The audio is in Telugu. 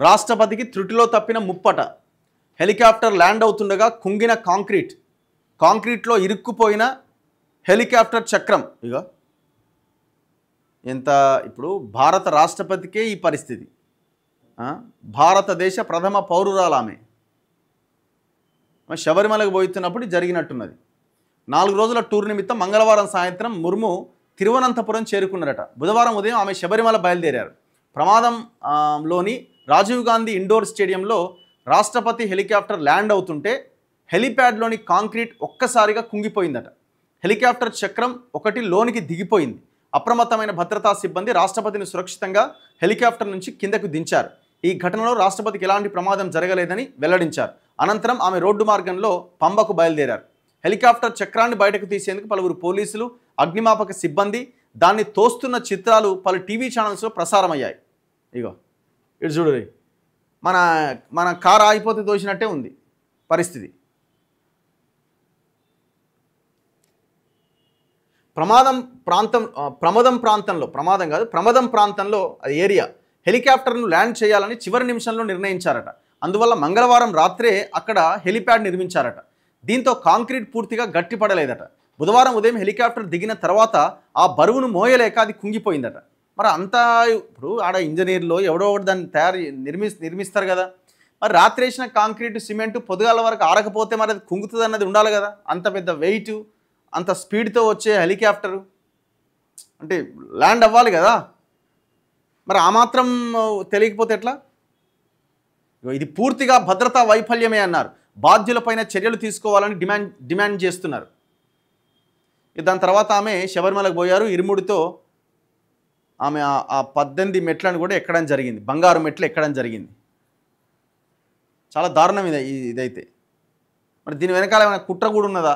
రాష్ట్రపతికి త్రుటిలో తప్పిన ముప్పట. హెలికాప్టర్ ల్యాండ్ అవుతుండగా కుంగిన కాంక్రీట్లో ఇరుక్కుపోయిన హెలికాప్టర్ చక్రం. ఇక ఎంత ఇప్పుడు భారత రాష్ట్రపతికే ఈ పరిస్థితి. భారతదేశ ప్రథమ పౌరురాలామె శబరిమలకు పోతున్నప్పుడు జరిగినట్టున్నది. 4 రోజుల టూర్ నిమిత్తం మంగళవారం సాయంత్రం ముర్ము తిరువనంతపురం చేరుకున్నారట. బుధవారం ఉదయం ఆమె శబరిమల బయలుదేరారు. ప్రమాదంలోని రాజీవ్ గాంధీ ఇండోర్ స్టేడియంలో రాష్ట్రపతి హెలికాప్టర్ ల్యాండ్ అవుతుంటే హెలిప్యాడ్లోని కాంక్రీట్ ఒక్కసారిగా కుంగిపోయిందట. హెలికాప్టర్ చక్రం ఒకటి లోనికి దిగిపోయింది. అప్రమత్తమైన భద్రతా సిబ్బంది రాష్ట్రపతిని సురక్షితంగా హెలికాప్టర్ నుంచి కిందకు దించారు. ఈ ఘటనలో రాష్ట్రపతికి ఎలాంటి ప్రమాదం జరగలేదని వెల్లడించారు. అనంతరం ఆమె రోడ్డు మార్గంలో పంబకు బయలుదేరారు. హెలికాప్టర్ చక్రాన్ని బయటకు తీసేందుకు పలువురు పోలీసులు, అగ్నిమాపక సిబ్బంది దాన్ని తోస్తున్న చిత్రాలు పలు టీవీ ఛానల్స్లో ప్రసారమయ్యాయి. ఇగో ఇటు చూడు, మన కారు ఆగిపోతే తోసినట్టే ఉంది పరిస్థితి. ప్రమాదం ప్రాంతంలో అది ఏరియా హెలికాప్టర్ను ల్యాండ్ చేయాలని చివరి నిమిషంలో నిర్ణయించారట. అందువల్ల మంగళవారం రాత్రే అక్కడ హెలిప్యాడ్ నిర్మించారట. దీంతో కాంక్రీట్ పూర్తిగా గట్టిపడలేదట. బుధవారం ఉదయం హెలికాప్టర్ దిగిన తర్వాత ఆ బరువును మోయలేక అది కుంగిపోయిందట. మరి అంతా ఇప్పుడు ఆడ ఇంజనీర్లో ఎవడో ఒకటి దాన్ని నిర్మిస్తారు కదా. మరి రాత్రి వేసిన కాంక్రీట్ సిమెంటు పొద్దుగాల వరకు ఆరకపోతే మరి అది కుంగుతుంది అన్నది ఉండాలి కదా. అంత పెద్ద వెయిట్, అంత స్పీడ్తో వచ్చే హెలికాప్టరు అంటే ల్యాండ్ అవ్వాలి కదా. మరి ఆ మాత్రం తెలియకపోతే ఎట్లా? ఇది పూర్తిగా భద్రతా వైఫల్యమే అన్నారు. బాధ్యులపైన చర్యలు తీసుకోవాలని డిమాండ్ చేస్తున్నారు. దాని తర్వాత ఆమె శబరిమలకు పోయారు. ఇరుముడితో ఆమె ఆ 18 మెట్లను కూడా ఎక్కడం జరిగింది. బంగారు మెట్లు ఎక్కడం జరిగింది. చాలా దారుణం ఇదైతే. మరి దీని వెనకాల ఏమైనా కుట్ర కూడా ఉన్నదా?